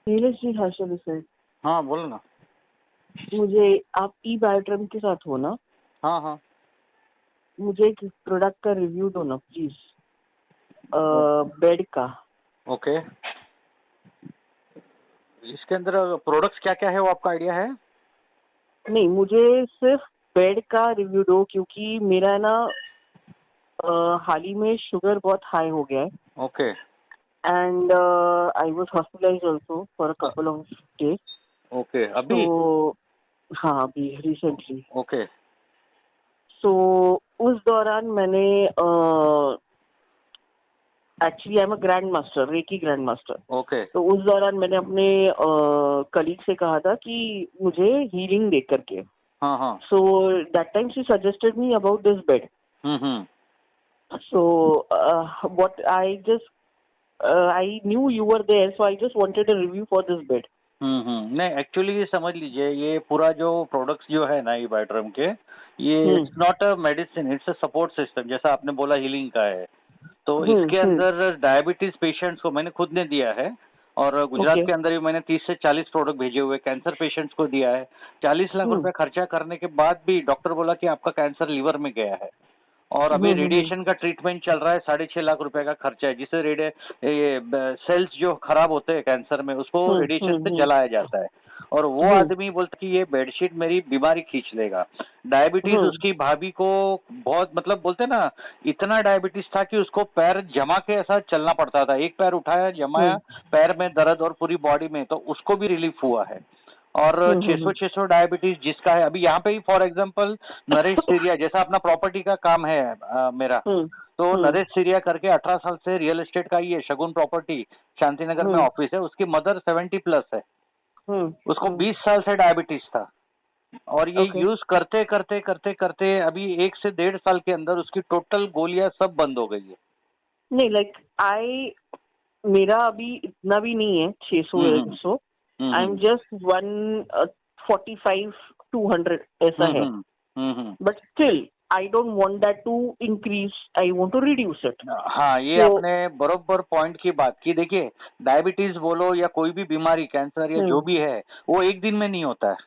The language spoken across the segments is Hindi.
नीलेश जी, हर्षल से। हाँ बोलो ना। मुझे आप ई बायोट्रम के साथ हो ना? हाँ हाँ। मुझे एक प्रोडक्ट का रिव्यू दो ना प्लीज, ओ- बेड का। ओके, इसके अंदर प्रोडक्ट्स क्या क्या है वो आपका आइडिया है? नहीं, मुझे सिर्फ बेड का रिव्यू दो, क्योंकि मेरा ना हाल ही में शुगर बहुत हाई हो गया है। Okay. And I was hospitalised also for a couple of days. Okay अभी। तो हाँ, अभी रिसेंटली। ओके। सो उस दौरान मैंने actually I am a grand master, reiki grand master. Okay. तो उस दौरान मैंने अपने कलीग से कहा था कि मुझे हीलिंग दे करके। हाँ हाँ। So that time she suggested me about this bed. Hmm. So what I knew you were there, so I just wanted a review for this bed. नहीं एक्चुअली ये समझ लीजिए, ये पूरा जो प्रोडक्ट्स जो है ना ये बायोड्रम के, ये hmm it's not a medicine, it's a support system. जैसा आपने बोला हीलिंग का है, तो इसके हम्म। अंदर डायबिटीज पेशेंट्स को मैंने खुद ने दिया है। और गुजरात ओके। के अंदर भी मैंने 30 से 40 प्रोडक्ट भेजे हुए कैंसर पेशेंट्स को दिया है। 40 लाख हम्म रुपए खर्चा करने के बाद भी डॉक्टर बोला कि आपका कैंसर लीवर में गया है। और अभी हम्म। रेडिएशन का ट्रीटमेंट चल रहा है, 6.5 लाख रुपए का खर्चा है, जिससे ये सेल्स जो खराब होते हैं कैंसर में उसको रेडिएशन से हम्म। जलाया जाता है। और वो हम्म आदमी बोलता कि ये बेडशीट मेरी बीमारी खींच लेगा। डायबिटीज हम्म उसकी भाभी को बहुत, मतलब बोलते ना, इतना डायबिटीज था कि उसको पैर जमा के ऐसा चलना पड़ता था, एक पैर उठाया जमाया, हम्म पैर में दर्द और पूरी बॉडी में, तो उसको भी रिलीफ हुआ है। और हम्म 600 डायबिटीज जिसका है, अभी यहाँ पे ही फॉर एग्जांपल नरेश सीरिया, जैसा अपना प्रॉपर्टी का काम है मेरा, हम्म तो हम्म नरेश सीरिया करके 18 साल से रियल एस्टेट का ही है, शगुन प्रॉपर्टी शांतिनगर में हम्म ऑफिस है, उसकी मदर 70+ है। उसको हम्म। 20 साल से डायबिटीज था। और ये ओके। यूज करते करते करते करते अभी 1 से 1.5 साल के अंदर उसकी टोटल गोलियां सब बंद हो गई है। नहीं, लाइक मेरा अभी इतना भी नहीं है, 600 हम्म हम्म 100। आई एम हम्म जस्ट 145 200 ऐसा हम्म है। हम्म हम्म हम्म। But still, I don't want that to increase. I want to reduce it. हाँ, ये So, आपने बरोबर पॉइंट की बात की। देखिए, डायबिटीज बोलो या कोई भी बीमारी, कैंसर या जो hmm, भी है, वो एक दिन में नहीं होता है।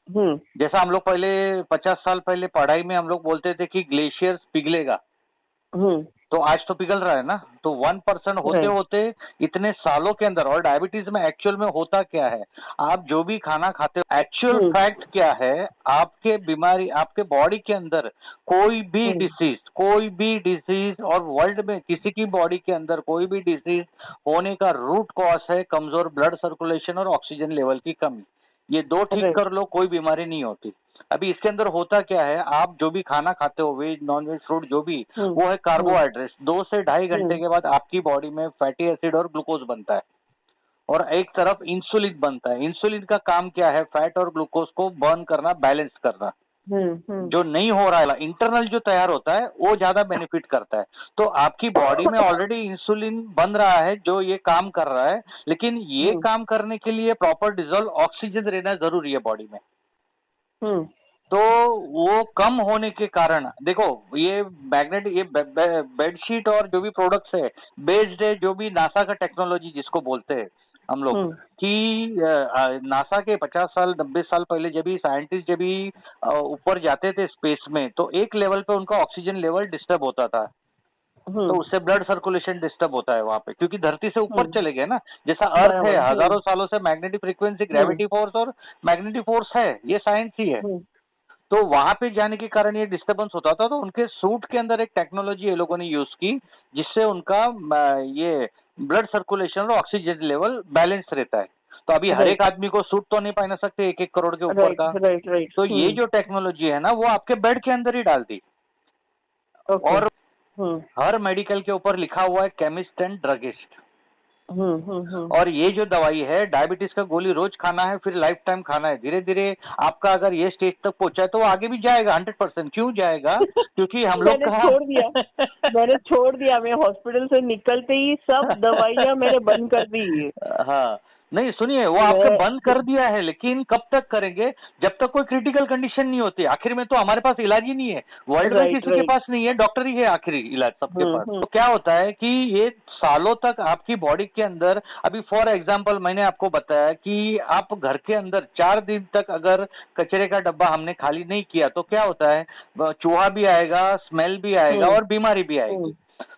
hmm, जैसा हम लोग पहले 50 साल पहले पढ़ाई में हम लोग बोलते थे कि ग्लेशियर्स पिघलेगा, hmm, तो आज तो पिघल रहा है ना। तो 1% होते right. होते इतने सालों के अंदर, और डायबिटीज में एक्चुअल में होता क्या है, आप जो भी खाना खाते हो, एक्चुअल Hmm, फैक्ट क्या है, आपके बीमारी, आपके बॉडी के अंदर hmm, कोई भी डिसीज, और वर्ल्ड में किसी की बॉडी के अंदर कोई भी डिसीज होने का रूट कॉज है कमजोर ब्लड सर्कुलेशन और ऑक्सीजन लेवल की कमी। ये दो ठीक right. कर लो, कोई बीमारी नहीं होती। अभी इसके अंदर होता क्या है, आप जो भी खाना खाते हो, वेज नॉन वेज फ्रूट जो भी, Hmm, वो है hmm, कार्बोहाइड्रेट। 2 से ढाई घंटे hmm, के बाद आपकी बॉडी में फैटी एसिड और ग्लूकोज बनता है, और एक तरफ इंसुलिन बनता है। इंसुलिन का काम क्या है, फैट और ग्लूकोज को बर्न करना, बैलेंस करना। hmm, hmm. जो नहीं हो रहा है इंटरनल जो तैयार होता है वो ज्यादा बेनिफिट करता है। तो आपकी बॉडी में ऑलरेडी इंसुलिन बन रहा है जो ये काम कर रहा है, लेकिन ये Hmm, काम करने के लिए प्रॉपर डिजोल्व ऑक्सीजन रहना जरूरी है बॉडी में। hmm, तो वो कम होने के कारण देखो, ये मैग्नेट, ये बेडशीट और जो भी प्रोडक्ट्स है, बेस्ड है जो भी नासा का टेक्नोलॉजी जिसको बोलते हैं हम लोग, hmm, कि नासा के 50 साल 90 साल पहले जब भी साइंटिस्ट जब भी ऊपर जाते थे स्पेस में, तो एक लेवल पे उनका ऑक्सीजन लेवल डिस्टर्ब होता था, तो hmm, उससे ब्लड सर्कुलेशन डिस्टर्ब होता है वहां पे, क्योंकि धरती से ऊपर hmm. चले गए ना। जैसा अर्थ है बराबर। हजारों सालों से magnetic frequency, Hmm, gravity force और मैग्नेटिक फोर्स है, ये साइंस ही है। hmm, तो वहां पे जाने के कारण ये डिस्टरबेंस होता था, तो उनके सूट के अंदर एक टेक्नोलॉजी ये लोगों ने यूज की, जिससे उनका ये ब्लड सर्कुलेशन और ऑक्सीजन लेवल बैलेंस रहता है। तो अभी हर एक right, आदमी को सूट तो नहीं पहना सकते 1-1 करोड़ के ऊपर right, का। right, right. तो ये Hmm. जो टेक्नोलॉजी है ना, वो आपके बेड के अंदर ही डाल दी। Okay. और Hmm, हर मेडिकल के ऊपर लिखा हुआ है chemist and druggist. hmm, hmm, hmm. और ये जो दवाई है, डायबिटीज का गोली रोज खाना है, फिर लाइफ टाइम खाना है। धीरे धीरे आपका अगर ये स्टेज तक पहुंचा है तो वो आगे भी जाएगा 100%। क्यों जाएगा? क्योंकि हम लोग मैंने का छोड़ दिया। मैंने छोड़ दिया। मैं हॉस्पिटल से निकलते ही सब दवाइयाँ मैंने बंद कर दी। हाँ, नहीं सुनिए, वो आपके मैं बंद कर दिया है, लेकिन कब तक करेंगे? जब तक कोई क्रिटिकल कंडीशन नहीं होती। आखिर में तो हमारे पास इलाज ही नहीं है, वर्ल्ड में राइट किसी के राइट। पास नहीं है, डॉक्टर ही है आखिरी इलाज सबके पास। तो क्या होता है कि ये सालों तक आपकी बॉडी के अंदर, अभी फॉर एग्जांपल मैंने आपको बताया कि आप घर के अंदर 4 दिन तक अगर कचरे का डब्बा हमने खाली नहीं किया तो क्या होता है, चूहा भी आएगा, स्मेल भी आएगा हम्म और बीमारी भी आएगी। हम्म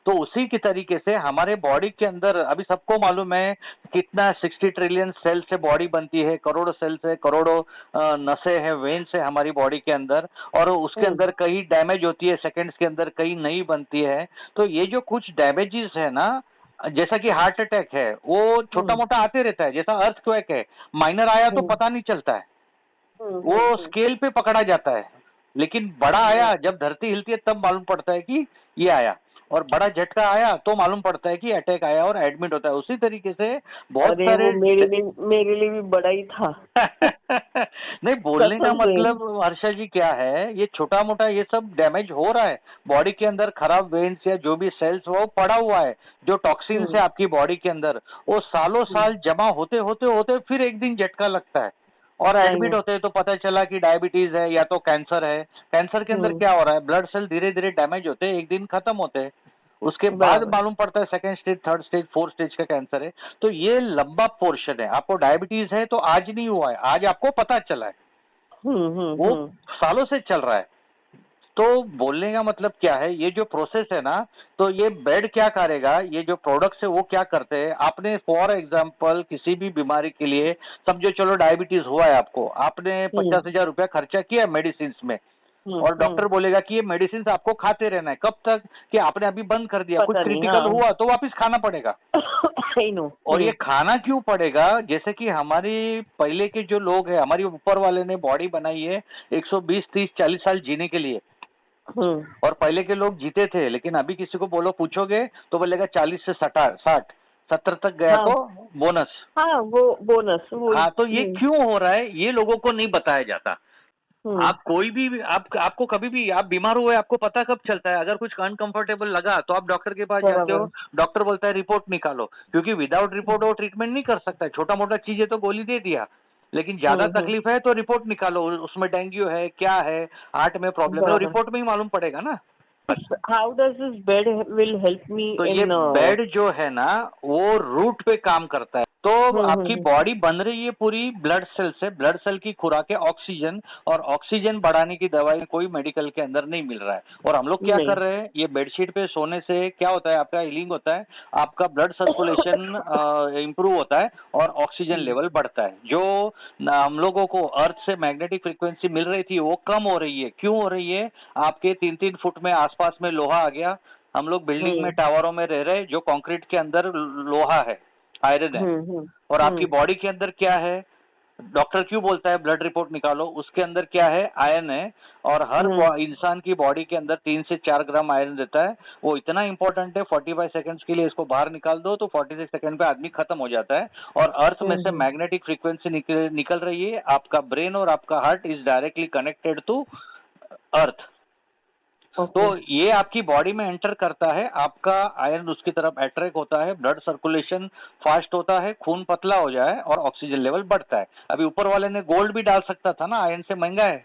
तो उसी की तरीके से हमारे बॉडी के अंदर अभी सबको मालूम है कितना 60 ट्रिलियन सेल से बॉडी बनती है, करोड़ों सेल से, करोड़ों नसें हैं, वेन्स है हमारी बॉडी के अंदर, और उसके हम्म अंदर कई डैमेज होती है सेकंड्स के अंदर, कई नई बनती है। तो ये जो कुछ डैमेजेस है ना, जैसा कि हार्ट अटैक है, वो छोटा हम्म मोटा आते रहता है, जैसा अर्थक्वेक है, माइनर आया तो हम्म पता नहीं चलता है, वो हम्म। स्केल पे पकड़ा जाता है। लेकिन बड़ा आया, जब धरती हिलती है तब मालूम पड़ता है कि ये आया, और बड़ा झटका आया तो मालूम पड़ता है कि अटैक आया और एडमिट होता है। उसी तरीके से बहुत अरे वो सारे मेरे लिए भी बड़ा ही था। नहीं, बोलने का कसम से। मतलब हर्षा जी क्या है, ये छोटा मोटा ये सब डैमेज हो रहा है बॉडी के अंदर, खराब वेन्स या जो भी सेल्स वो पड़ा हुआ है, जो टॉक्सिन्स हम्म है आपकी बॉडी के अंदर, वो सालों हम्म। साल जमा होते होते होते फिर एक दिन झटका लगता है और आई एडमिट नो। होते हैं, तो पता चला कि डायबिटीज है या तो कैंसर है। कैंसर के अंदर हम्म। क्या हो रहा है, ब्लड सेल धीरे धीरे डैमेज होते हैं, एक दिन खत्म होते हैं, उसके बाद बराबर। मालूम पड़ता है second stage, third stage, fourth stage का कैंसर है। तो ये लंबा पोर्शन है। आपको डायबिटीज है तो आज नहीं हुआ है, आज आपको पता चला है, वो हम्म। सालों से चल रहा है। तो बोलने का मतलब क्या है, ये जो प्रोसेस है ना, तो ये बेड क्या करेगा, ये जो प्रोडक्ट्स है वो क्या करते हैं, आपने फॉर एग्जांपल किसी भी बीमारी के लिए, समझो चलो डायबिटीज हुआ है आपको, आपने हम्म 50,000 रुपया खर्चा किया मेडिसिन में, और हम्म। डॉक्टर बोलेगा कि ये मेडिसिन आपको खाते रहना है, कब तक, कि आपने अभी बंद कर दिया, कुछ पता नहीं, क्रिटिकल हाँ। हुआ तो वापस खाना पड़ेगा। I know. और ये खाना क्यों पड़ेगा, जैसे कि हमारी पहले के जो लोग हैं, हमारी ऊपर वाले ने बॉडी बनाई है 120 30 40 साल जीने के लिए, हम्म। और पहले के लोग जीते थे, लेकिन अभी किसी को बोलो पूछोगे तो बोलेगा 40 से 60 70 तक गया हाँ तो बोनस। हाँ, वो बोनस वो। हाँ, तो ये क्यों हो रहा है, ये लोगों को नहीं बताया जाता। हम्म आप कोई भी, आपको कभी भी आप बीमार हुए आपको पता कब चलता है, अगर कुछ अनकंफर्टेबल लगा तो आप डॉक्टर के पास जाते हो, बराबर। डॉक्टर बोलता है रिपोर्ट निकालो, क्योंकि विदाउट रिपोर्ट वो ट्रीटमेंट नहीं कर सकता है। छोटा मोटा चीज है तो गोली दे दिया, लेकिन ज्यादा हम्म। तकलीफ है तो रिपोर्ट निकालो, उसमें डेंगू है, क्या है, हार्ट में प्रॉब्लम है, वो बराबर। रिपोर्ट में ही मालूम पड़ेगा ना। How does this bed will help me तो ये इन? बेड जो है ना, वो रूट पे काम करता है। तो आपकी हम्म। बॉडी बन रही है पूरी ब्लड सेल से, ब्लड सेल की खुराक है ऑक्सीजन, और ऑक्सीजन बढ़ाने की दवाई कोई मेडिकल के अंदर नहीं मिल रहा है। और हम लोग क्या नहीं। कर रहे हैं, ये बेडशीट पे सोने से क्या होता है, आपका हीलिंग होता है, आपका ब्लड सर्कुलेशन इंप्रूव होता है और ऑक्सीजन हम्म लेवल बढ़ता है। जो हम लोगों को अर्थ से मैग्नेटिक फ्रीक्वेंसी मिल रही थी वो कम हो रही है। क्यों हो रही है, आपके 3-3 फुट में आसपास में लोहा आ गया, हम लोग बिल्डिंग में हम्म टावरों में रह रहे, जो कंक्रीट के अंदर लोहा है, आयरन है, हम्म। और आपकी बॉडी के अंदर क्या है, डॉक्टर क्यों बोलता है ब्लड रिपोर्ट निकालो, उसके अंदर क्या है, आयरन है। और हर हम्म इंसान की बॉडी के अंदर 3 से 4 ग्राम आयरन रहता है। वो इतना इंपॉर्टेंट है, 45 सेकंड्स के लिए इसको बाहर निकाल दो तो 46 सेकंड पे आदमी खत्म हो जाता है। और अर्थ में से हम्म। मैग्नेटिक फ्रीक्वेंसी निकल रही है, आपका ब्रेन और आपका heart is directly connected to earth. तो ओके। ये आपकी बॉडी में एंटर करता है, आपका आयरन उसकी तरफ अट्रैक्ट होता है, ब्लड सर्कुलेशन फास्ट होता है, खून पतला हो जाए और ऑक्सीजन लेवल बढ़ता है। अभी ऊपर वाले ने गोल्ड भी डाल सकता था ना, आयरन से महंगा है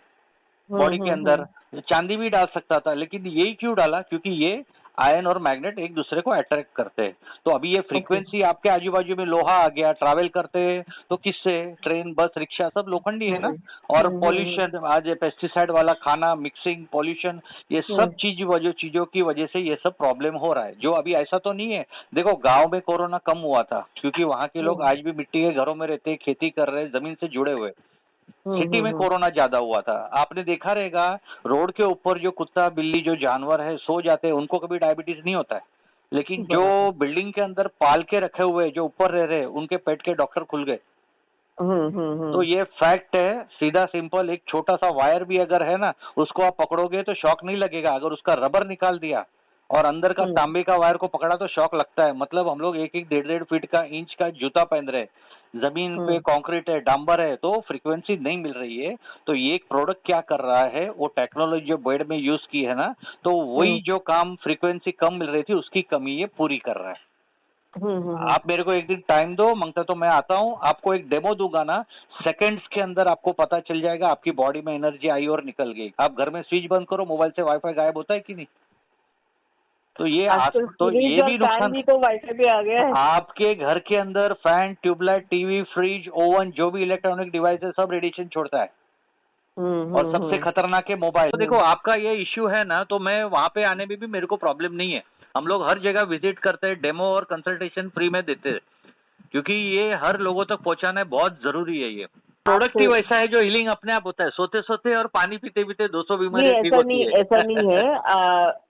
बॉडी के अंदर, हम्म। चांदी भी डाल सकता था, लेकिन यही क्यों डाला, क्योंकि ये आयन और मैग्नेट एक दूसरे को अट्रैक्ट करते हैं। तो अभी ये ओके। फ्रीक्वेंसी आपके आजू बाजू में लोहा आ गया, ट्रैवल करते हैं तो किससे, ट्रेन बस रिक्शा सब लोखंडी है ना। और हम्म। पॉल्यूशन, आज ये पेस्टिसाइड वाला खाना, मिक्सिंग, पॉल्यूशन, ये सब चीजों की वजह से ये सब प्रॉब्लम हो रहा है। जो अभी ऐसा तो नहीं है, देखो गांव में कोरोना कम हुआ था क्योंकि वहां के लोग आज भी मिट्टी के घरों में रहते, खेती कर रहे, जमीन से जुड़े हुए। सिटी में हम्म। कोरोना ज्यादा हुआ था, आपने देखा रहेगा, रोड के ऊपर जो कुत्ता बिल्ली जो जानवर है सो जाते हैं, उनको कभी डायबिटीज नहीं होता है। लेकिन जो बराबर। बिल्डिंग के अंदर पाल के रखे हुए जो ऊपर रह रहे, उनके पेट के डॉक्टर खुल गए। तो हम्म। ये फैक्ट है, सीधा सिंपल, एक छोटा सा वायर भी अगर है ना, उसको आप पकड़ोगे तो शॉक नहीं लगेगा। अगर उसका रबर निकाल दिया और अंदर का तांबे का वायर को पकड़ा तो शॉक लगता है। मतलब हम लोग 1-1 1.5 फीट का इंच का जूता पहन रहे, जमीन पे हम्म कंक्रीट है, डांबर है, तो फ्रीक्वेंसी नहीं मिल रही है। तो ये एक प्रोडक्ट क्या कर रहा है, वो टेक्नोलॉजी जो बेड में यूज की है ना, तो वही हम्म। जो काम फ्रीक्वेंसी कम मिल रही थी उसकी कमी ये पूरी कर रहा है। हम्म। आप मेरे को एक दिन टाइम दो मंगता, तो मैं आता हूँ, आपको एक डेमो दूंगा ना, सेकंड्स के अंदर आपको पता चल जाएगा आपकी बॉडी में एनर्जी आई और निकल गई। आप घर में स्विच बंद करो, मोबाइल से वाईफाई गायब होता है कि नहीं? तो आजकल तो फ्रिज ये और भी फैन नुकसान। भी तो वाईफाई पे आ गया है। आपके घर के अंदर fan, tubelight, TV, fridge, oven, जो भी इलेक्ट्रॉनिक डिवाइस है सब रेडिएशन छोड़ता है। और सबसे हम्म। खतरनाक है मोबाइल। तो देखो हम्म। आपका ये इश्यू है ना, तो मैं वहां पे आने में भी मेरे को प्रॉब्लम नहीं है। हम लोग हर जगह विजिट करते हैं, डेमो और कंसल्टेशन फ्री में देते हैं, क्योंकि ये हर लोगों तक पहुंचाना बहुत जरूरी है। ये प्रोडक्ट ही आपसे वैसा है जो हीलिंग अपने आप होता है। सोते सोते और पानी पीते पीते 200 नहीं, बीमारियां ठीक ऐसा होती नहीं, है। ऐसा नहीं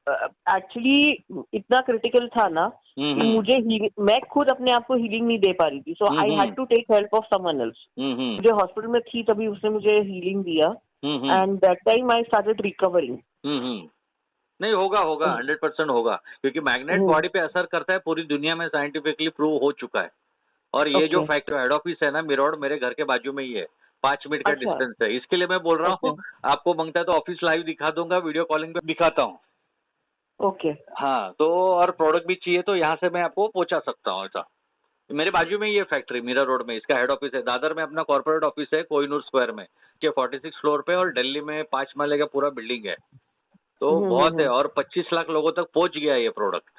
है। एक्चुअली इतना क्रिटिकल था ना कि हम्म। मैं खुद अपने आप को हीलिंग नहीं दे पा रही थी, so I hmm. Had to take help of someone else. Hmm. मुझे हॉस्पिटल में थी तभी उसने मुझे हीलिंग दिया, hmm. And that time I started recovering. Hmm. नहीं, होगा होगा, 100% होगा, क्योंकि मैग्नेट बॉडी पे असर करता है, पूरी दुनिया में साइंटिफिकली प्रूव हो चुका है। और ये जो ओके। फैक्ट्री हेड ऑफिस है ना मिरौर, मेरे घर के बाजू में ही है, 5 मिनट का अच्छा। डिस्टेंस है। इसके लिए मैं बोल रहा ओके। हूँ, आपको मांगता है तो ऑफिस लाइव दिखा दूंगा, वीडियो कॉलिंग पे दिखाता हूँ। ओके। हाँ, तो और प्रोडक्ट भी चाहिए तो यहाँ से मैं आपको पहुंचा सकता हूँ ऐसा। मेरे बाजू में ही है फैक्ट्री, मीरा रोड में इसका हेड ऑफिस है। दादर में अपना कॉर्पोरेट ऑफिस है, कोहिनूर स्क्वायर में, 46 फ्लोर पे, और दिल्ली में 5 माले का पूरा बिल्डिंग है। तो बहुत है, हम्म। और 25 लाख लोगों तक पहुंच गया है ये प्रोडक्ट।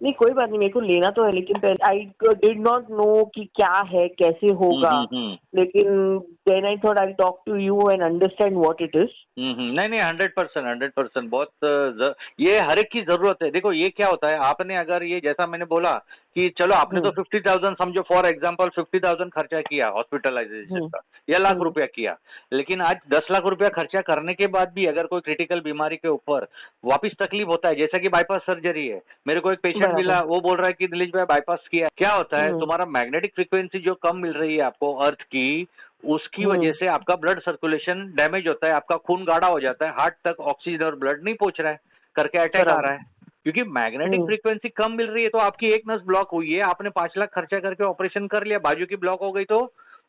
नहीं, कोई बात नहीं, मेरे को लेना तो है, लेकिन पहले आई डिड नॉट नो कि क्या है, कैसे होगा। हम्म। लेकिन then I thought I talk to you and understand what it is. नहीं नहीं, 100%, 100%, बहुत ये हर एक की जरूरत है। देखो ये क्या होता है, आपने अगर ये जैसा मैंने बोला कि चलो आपने तो 50,000 समझो, फॉर एग्जांपल 50,000 खर्चा किया हॉस्पिटलाइजेशन हम्म। का, या लाख हम्म। रुपया किया, लेकिन आज 10 लाख रुपया खर्चा करने के बाद भी अगर कोई क्रिटिकल बीमारी के ऊपर वापिस तकलीफ होता है, जैसा कि बाईपास सर्जरी है। मेरे को एक पेशेंट बराबर। मिला, वो बोल रहा है कि दिलीश भाई बाईपास किया, क्या होता है हम्म। तुम्हारा मैग्नेटिक फ्रीक्वेंसी जो कम मिल रही है आपको अर्थ की, उसकी वजह हम्म। से आपका ब्लड सर्कुलेशन डैमेज होता है, आपका खून गाढ़ा हो जाता है, हार्ट तक ऑक्सीजन और ब्लड नहीं पहुंच रहा है, करके अटैक आ बराबर। रहा है। क्योंकि मैग्नेटिक हम्म। फ्रीक्वेंसी कम मिल रही है, तो आपकी एक नस ब्लॉक हुई है, आपने 5 लाख खर्चा करके ऑपरेशन कर लिया, बाजू की ब्लॉक हो गई तो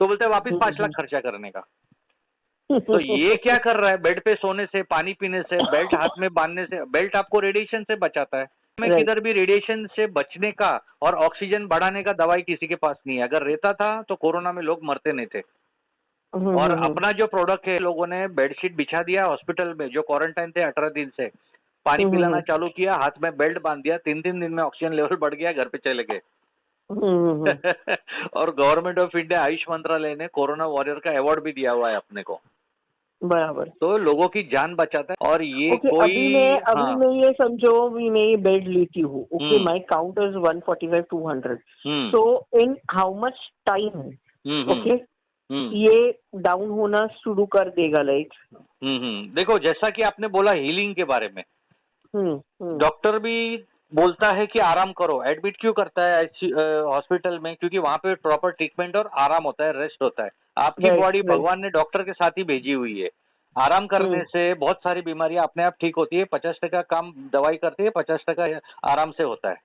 बोलते हैं वापिस 5 लाख हम्म। खर्चा करने का। तो ये क्या कर रहा है, बेड पे सोने से, पानी पीने से, बेल्ट हाथ में बांधने से, बेल्ट आपको रेडिएशन से बचाता है। में राइट। किधर भी रेडिएशन से बचने का और ऑक्सीजन बढ़ाने का दवाई किसी के पास नहीं है। अगर रहता था तो कोरोना में लोग मरते नहीं थे। और हम्म। अपना जो प्रोडक्ट है, लोगों ने बेडशीट बिछा दिया हॉस्पिटल में, जो क्वारंटाइन थे 18 दिन से, पानी पिलाना हम्म। चालू किया, हाथ में बेल्ट बांध दिया, 3 3 दिन में ऑक्सीजन लेवल बढ़ गया, घर पे चले गए। हम्म। और गवर्नमेंट ऑफ इंडिया आयुष मंत्रालय ने कोरोना वॉरियर का अवार्ड भी दिया हुआ है अपने को। बराबर। तो लोगों की जान बचाता है, और ये ओके, कोई। अभी हाँ। मैं ये समझो, अभी मैं ये बेड लेती हूँ, okay, hmm. My count is 145 200। Hmm. So in how much time, hmm. Okay, hmm. ये डाउन होना शुरू कर देगा, लाइक? देखो जैसा कि आपने बोला हीलिंग के बारे में, हम्म। हम्म। डॉक्टर भी बोलता है कि आराम करो। एडमिट क्यों करता है हॉस्पिटल में? क्योंकि वहां पे प्रॉपर ट्रीटमेंट और आराम होता है, रेस्ट होता है। आपकी राइट। Body right. भगवान ने डॉक्टर के साथ ही भेजी हुई है। आराम करने हम्म। से बहुत सारी बीमारियां अपने आप ठीक होती है। 50% काम दवाई करती है, 50% आराम से होता है।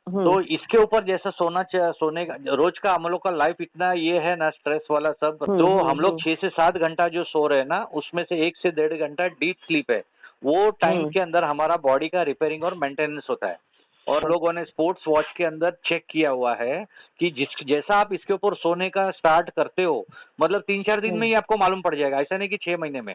हम्म। तो इसके ऊपर जैसा सोने का रोज का हम लोग का लाइफ इतना ये है ना, स्ट्रेस वाला सब, तो हम लोग हम्म। 6 से 7 घंटा जो सो रहे हैं ना, उसमें से 1 से 1.5 घंटा डीप स्लीप है। वो टाइम हम्म। के अंदर हमारा बॉडी का रिपेयरिंग और मेंटेनेंस होता है। और लोगों ने स्पोर्ट्स वॉच के अंदर चेक किया हुआ है कि जिस जैसा आप इसके ऊपर सोने का स्टार्ट करते हो, मतलब 3 4 दिन में हम्म। ही आपको मालूम पड़ जाएगा, ऐसा नहीं कि 6 महीने में।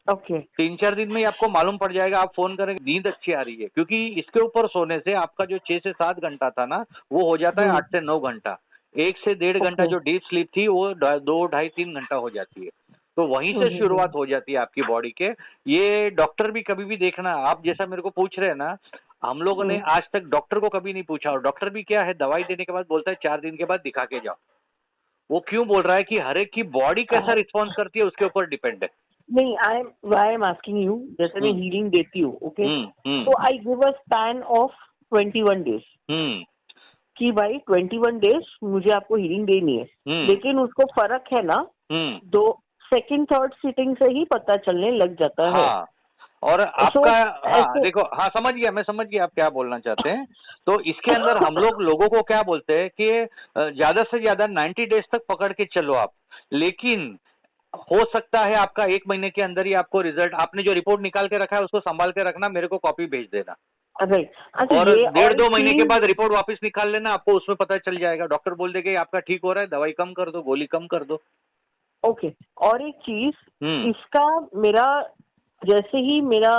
ओके। 3 4 दिन में ही आपको मालूम पड़ जाएगा। आप फोन करेंगे नींद अच्छी आ रही है, क्योंकि इसके ऊपर सोने से आपका जो 6 से 7 घंटा था ना, वो हो जाता है हम्म। 8 से 9 घंटा। 1 से 1.5 घंटा ओके। जो डीप स्लीप थी, वो 2 ढाई 3 घंटा हो जाती है। तो वहीं से शुरुआत हो जाती है आपकी बॉडी के। ये डॉक्टर भी कभी भी देखना, आप जैसा मेरे को पूछ रहे हैं ना, हम लोगों ने हम्म। आज तक डॉक्टर को कभी नहीं पूछा, और डॉक्टर भी क्या है, दवाई देने के बाद बोलता है 4 दिन के बाद दिखा के जाओ। वो क्यों बोल रहा है कि हर एक की बॉडी कैसा रिस्पॉन्स करती है उसके ऊपर डिपेंड है। नहीं, आई एम आस्किंग यू, जैसे मैं हम्म। हीलिंग देती हूँ, ओके, हम्म। तो I give a span of 21 days, hmm. कि भाई 21 डेज मुझे आपको हीलिंग देनी है। हम्म। लेकिन उसको फर्क है ना, हम्म। दो सेकंड थर्ड सीटिंग से ही पता चलने लग जाता है। हाँ, और सो आपका, हाँ ऐसे। देखो, हाँ समझ गया, मैं समझ गया आप क्या बोलना चाहते हैं। तो इसके अंदर हम लोग लोगों को क्या बोलते हैं कि ज्यादा से ज्यादा 90 डेज तक पकड़ के चलो आप। लेकिन हो सकता है आपका 1 महीने के अंदर ही आपको रिजल्ट, आपने जो रिपोर्ट निकाल के रखा है उसको संभाल के रखना, मेरे को कॉपी भेज देना। राइट। अच्छा, और ये डेढ़ और एक 2 महीने के चीज। बाद रिपोर्ट वापस निकाल लेना, आपको उसमें पता चल जाएगा। डॉक्टर बोल देगा कि आपका ठीक हो रहा है, दवाई कम कर दो, गोली कम कर दो। ओके, और एक चीज, हम्म। इसका मेरा जैसे ही मेरा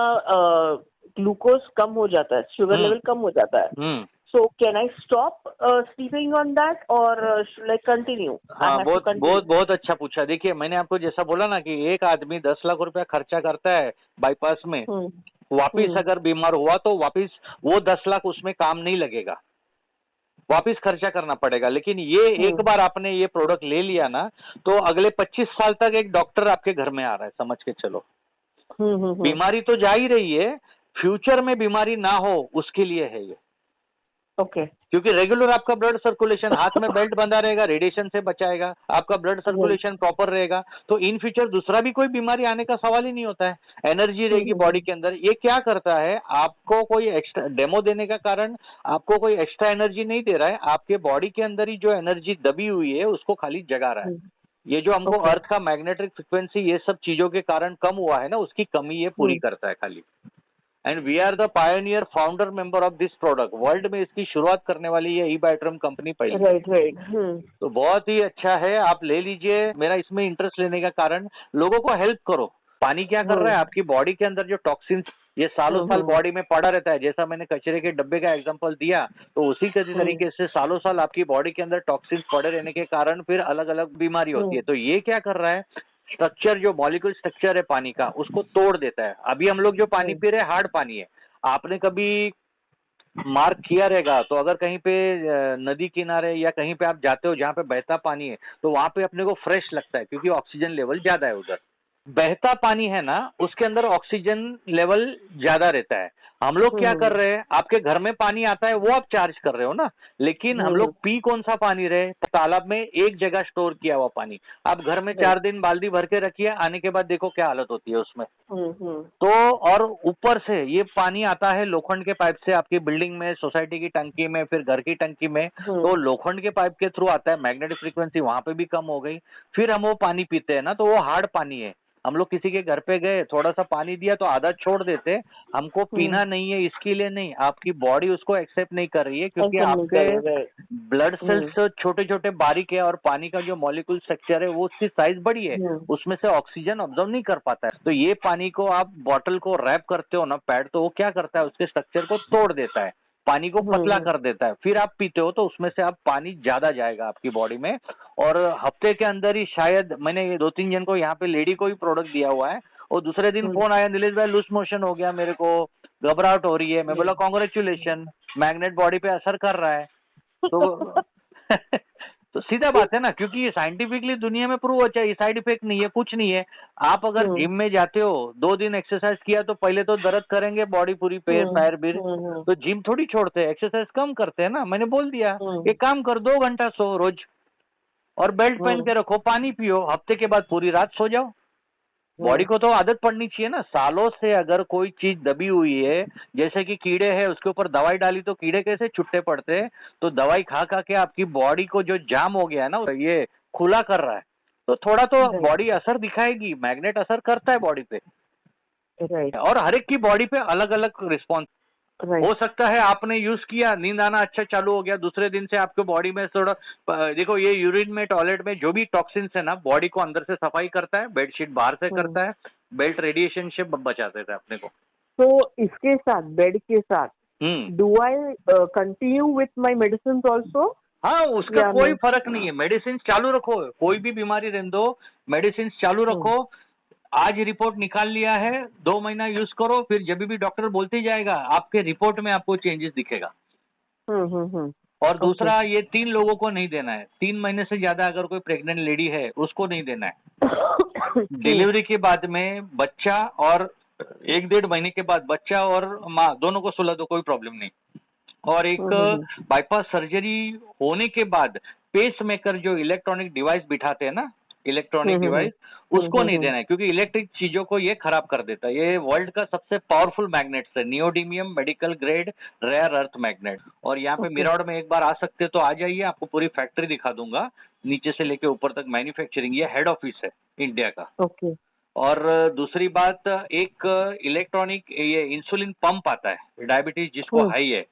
ग्लूकोज कम हो जाता है, शुगर हम्म। लेवल कम हो जाता है, hmm. So can I stop sleeping on that और लाइक कंटिन्यू, आई हाँ, हैव टू बहुत कंटिन्यू? बहुत बहुत अच्छा पूछा। देखिए, मैंने आपको जैसा बोला ना कि एक आदमी 10 लाख रुपया खर्चा करता है बाईपास में, हम्म। वापिस हम्म। अगर बीमार हुआ तो वापिस वो 10 लाख उसमें काम नहीं लगेगा, वापिस खर्चा करना पड़ेगा। लेकिन ये एक हम्म। बार आपने ये प्रोडक्ट ले लिया ना, तो अगले 25 साल तक एक डॉक्टर आपके घर में आ रहा है, समझ के चलो। हम्म। बीमारी तो जा ही रही है, फ्यूचर में बीमारी ना हो उसके लिए है ये। ओके। क्योंकि रेगुलर आपका ब्लड सर्कुलेशन, हाथ में बेल्ट बंधा रहेगा, रेडिएशन से बचाएगा, आपका ब्लड राइट। सर्कुलेशन प्रॉपर रहेगा, तो इन फ्यूचर दूसरा भी कोई बीमारी आने का सवाल ही नहीं होता है। एनर्जी रहेगी बॉडी के अंदर। ये क्या करता है, आपको कोई एक्स्ट्रा डेमो देने का कारण आपको कोई एक्स्ट्रा एनर्जी नहीं दे रहा है, आपके बॉडी के अंदर ही जो एनर्जी दबी हुई है उसको खाली जगा रहा है। ये जो हमको ओके। अर्थ का मैग्नेटिक फ्रिक्वेंसी ये सब चीजों के कारण कम हुआ है ना, उसकी कमी ये पूरी करता है खाली। And we are the pioneer founder member of this product. World में इसकी शुरुआत करने वाली ये ई-बायोट्रम कंपनी पहली है। Right right. तो बहुत ही अच्छा है, आप ले लीजिए। मेरा इसमें इंटरेस्ट लेने का कारण, लोगों को हेल्प करो। पानी क्या कर रहा है, आपकी बॉडी के अंदर जो टॉक्सिन्स ये सालों साल बॉडी में पड़ा रहता है, जैसा मैंने कचरे के डब्बे का एग्जांपल दिया, तो उसी के तरीके से सालों साल आपकी बॉडी के अंदर टॉक्सिन्स पड़े रहने के कारण फिर अलग अलग बीमारी होती है। तो ये क्या कर रहा है, स्ट्रक्चर जो मॉलिक्यूल स्ट्रक्चर है पानी का उसको तोड़ देता है। अभी हम लोग जो पानी पी रहे हैं हार्ड पानी है। आपने कभी मार्क किया रहेगा तो अगर कहीं पे नदी किनारे या कहीं पे आप जाते हो जहाँ पे बहता पानी है, तो वहां पे अपने को फ्रेश लगता है क्योंकि ऑक्सीजन लेवल ज्यादा है उधर। बहता पानी है ना, उसके अंदर ऑक्सीजन लेवल ज्यादा रहता है। हम लोग क्या कर रहे हैं, आपके घर में पानी आता है वो आप चार्ज कर रहे हो ना, लेकिन हम लोग पी कौन सा पानी रहे, तालाब में एक जगह स्टोर किया हुआ पानी। आप घर में 4 दिन बाल्टी भर के रखिए, आने के बाद देखो क्या हालत होती है उसमें। तो और ऊपर से ये पानी आता है लोखंड के पाइप से, आपकी बिल्डिंग में, सोसाइटी की टंकी में, फिर घर की टंकी में, तो लोखंड के पाइप के थ्रू आता है। मैग्नेटिक फ्रीक्वेंसी वहां पे भी कम हो गई। फिर हम वो पानी पीते हैं ना, तो वो हार्ड पानी है। हम लोग किसी के घर पे गए, थोड़ा सा पानी दिया तो आधा छोड़ देते। हमको पीना नहीं है इसके लिए नहीं, आपकी बॉडी उसको एक्सेप्ट नहीं कर रही है क्योंकि ऐसा नहीं आपके कर रहे। ब्लड सेल्स छोटे छोटे बारीक है और पानी का जो मॉलिक्यूल स्ट्रक्चर है वो उसकी साइज बड़ी है, उसमें से ऑक्सीजन ऑब्जर्व नहीं कर पाता है। तो ये पानी को आप बॉटल को रैप करते हो ना पैड, तो वो क्या करता है, उसके स्ट्रक्चर को तोड़ देता है, पानी को पतला कर देता है। फिर आप पीते हो तो उसमें से आप पानी ज्यादा जाएगा आपकी बॉडी में। और हफ्ते के अंदर ही, शायद मैंने ये 2-3 जन को, यहाँ पे लेडी को ही प्रोडक्ट दिया हुआ है, और दूसरे दिन फोन आया, नीलेश भाई लूज मोशन हो गया, मेरे को घबराहट हो रही है। मैं बोला कॉन्ग्रेचुलेशन, मैग्नेट बॉडी पे असर कर रहा है। तो तो सीधा बात है ना, क्योंकि ये साइंटिफिकली दुनिया में प्रूव हो, चाहिए साइड इफेक्ट नहीं है, कुछ नहीं है। आप अगर जिम में जाते हो, 2 दिन एक्सरसाइज किया तो पहले तो दर्द करेंगे बॉडी पूरी, पैर बीर, तो जिम थोड़ी छोड़ते हैं, एक्सरसाइज कम करते हैं ना। मैंने बोल दिया एक काम कर, 2 घंटा सो रोज, और बेल्ट पहन के रखो, पानी पियो, हफ्ते के बाद पूरी रात सो जाओ। बॉडी को तो आदत पड़नी चाहिए ना। सालों से अगर कोई चीज दबी हुई है, जैसे कि कीड़े हैं, उसके ऊपर दवाई डाली तो कीड़े कैसे छुट्टे पड़ते हैं, तो दवाई खा खा के आपकी बॉडी को जो जाम हो गया है ना, ये खुला कर रहा है, तो थोड़ा तो राइट बॉडी असर दिखाएगी। मैग्नेट असर करता है बॉडी पे, राइट और हर एक की बॉडी पे अलग अलग रिस्पॉन्स राइट। हो सकता है। आपने यूज किया, नींद आना अच्छा चालू हो गया, दूसरे दिन से आपके बॉडी में थोड़ा देखो, ये यूरिन में, टॉयलेट में जो भी टॉक्सिन्स है ना, बॉडी को अंदर से सफाई करता है, बेडशीट बाहर से करता है, बेल्ट रेडिएशन से बचा देता है अपने को। तो इसके साथ, बेड के साथ, hmm. Do I continue with my medicine also? हाँ, उसका या कोई नहीं? फर्क नहीं है, मेडिसिन चालू रखो, कोई भी बीमारी रहने दो, मेडिसिन चालू रखो। आज रिपोर्ट निकाल लिया है, 2 महीना यूज करो, फिर जब भी डॉक्टर बोलते ही जाएगा, आपके रिपोर्ट में आपको चेंजेस दिखेगा। और ओके। दूसरा, ये 3 लोगों को नहीं देना है, 3 महीने से ज्यादा अगर कोई प्रेग्नेंट लेडी है उसको नहीं देना है। डिलीवरी के बाद में बच्चा, और 1-1.5 महीने के बाद बच्चा और माँ दोनों को सुला दो, कोई प्रॉब्लम नहीं। और एक बाईपास सर्जरी होने के बाद पेस मेकर जो इलेक्ट्रॉनिक डिवाइस बिठाते हैं ना, इलेक्ट्रॉनिक डिवाइस, उसको नहीं देना है, क्योंकि इलेक्ट्रिक चीजों को ये खराब कर देता है। ये वर्ल्ड का सबसे पावरफुल मैग्नेट है, neodymium medical grade rare earth magnet. और यहाँ पे ओके मिराड में एक बार आ सकते तो आ जाइए, आपको पूरी फैक्ट्री दिखा दूंगा, नीचे से लेके ऊपर तक मैन्युफैक्चरिंग, ये हेड ऑफिस है इंडिया का। ओके और दूसरी बात, एक इलेक्ट्रॉनिक ये इंसुलिन पंप आता है, डायबिटीज जिसको हम्म, हाई है,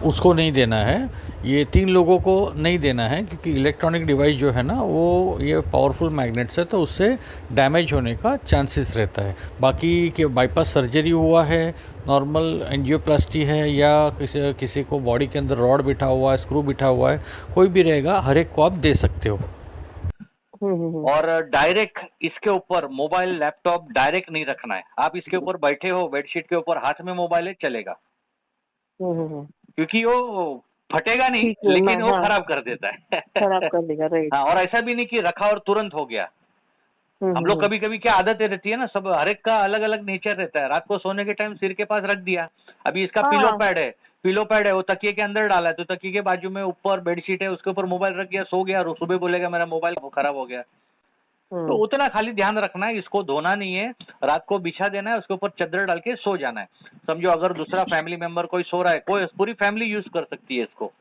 उसको नहीं देना है। ये 3 लोगों को नहीं देना है, क्योंकि इलेक्ट्रॉनिक डिवाइस जो है ना वो ये पावरफुल मैग्नेट्स है, तो उससे डैमेज होने का चांसेस रहता है। बाकी कि बाईपास सर्जरी हुआ है, नॉर्मल एंजियोप्लास्टी है, या किसी किसी को बॉडी के अंदर रॉड बिठा हुआ है, स्क्रू बिठा हुआ है, कोई भी रहेगा, हर एक को आप दे सकते हो। और डायरेक्ट इसके ऊपर मोबाइल लैपटॉप डायरेक्ट नहीं रखना है। आप इसके ऊपर बैठे हो, बेडशीट के ऊपर हाथ में मोबाइल है, चलेगा, क्योंकि वो फटेगा नहीं ठीक है, मैं लेकिन वो हाँ खराब कर देता है। खराब कर देगा, राइट। हाँ, और ऐसा भी नहीं कि रखा और तुरंत हो गया। हम लोग कभी कभी क्या आदतें रहती है ना, सब हर एक का अलग अलग नेचर रहता है। रात को सोने के टाइम सिर के पास रख दिया, अभी इसका पिलो हाँ। पैड है, वो तकिए के अंदर डाला है, तो तकिए के बाजू में ऊपर बेडशीट है, उसके ऊपर मोबाइल रख गया, सो गया, और सुबह बोलेगा मेरा मोबाइल खराब हो गया। तो उतना खाली ध्यान रखना है, इसको धोना नहीं है, रात को बिछा देना है, उसके ऊपर चादर डाल के सो जाना है। समझो अगर दूसरा फैमिली मेंबर कोई सो रहा है, कोई पूरी फैमिली यूज कर सकती है इसको,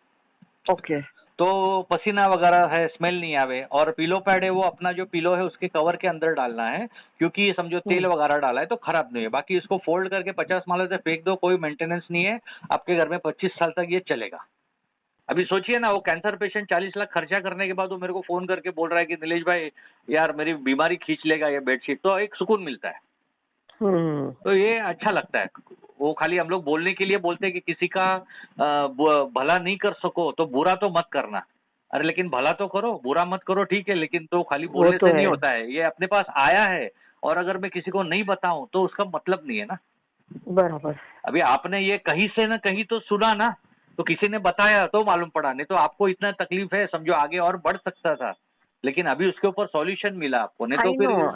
ओके। तो पसीना वगैरह है स्मेल नहीं आवे। और पिलो पैड है, वो अपना जो पिलो है उसके कवर के अंदर डालना है, क्योंकि ये समझो तेल वगैरह डाला है तो खराब नहीं है। बाकी इसको फोल्ड करके 50 माले से फेंक दो, कोई मेंटेनेंस नहीं है, आपके घर में 25 साल तक ये चलेगा। अभी सोचिए ना, वो कैंसर पेशेंट 40 लाख खर्चा करने के बाद वो मेरे को फोन करके बोल रहा है कि नीलेश भाई यार मेरी बीमारी खींच लेगा ये बेडशीट, तो एक सुकून मिलता है। तो ये अच्छा लगता है। वो खाली हम लोग बोलने के लिए बोलते हैं कि किसी का भला नहीं कर सको तो बुरा तो मत करना। अरे लेकिन भला तो करो, बुरा मत करो, ठीक है, लेकिन तो खाली वो बोलने तो से नहीं है। होता है। ये अपने पास आया है, और अगर मैं किसी को नहीं बताऊं तो उसका मतलब नहीं है ना। बराबर। अभी आपने ये कहीं से ना कहीं तो सुना ना, तो किसी ने बताया तो मालूम पड़ा, नहीं तो आपको इतना तकलीफ है समझो आगे और बढ़ सकता था, लेकिन अभी उसके ऊपर सॉल्यूशन मिला आपको, नहीं तो आई फिर नो। हाँ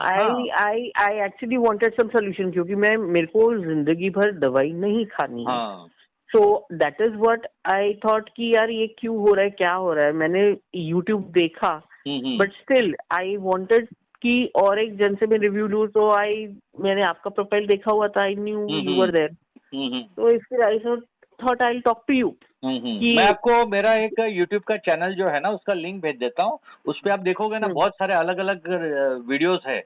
I actually wanted some solution, क्योंकि मेरे को जिंदगी भर दवाई नहीं खानी है। हाँ। So that is what I thought कि यार ये क्यों हो रहा है, क्या हो रहा है। मैंने यूट्यूब देखा, बट स्टिल आई वांटेड कि और एक जन से मैं रिव्यू लूं, तो मैंने आपका प्रोफाइल देखा हुआ था, I knew you were there, तो इसलिए I thought I will talk to you कि मैं आपको मेरा एक YouTube का चैनल जो है ना उसका लिंक भेज देता हूँ। उस पे आप देखोगे ना बहुत सारे अलग अलग वीडियोस है,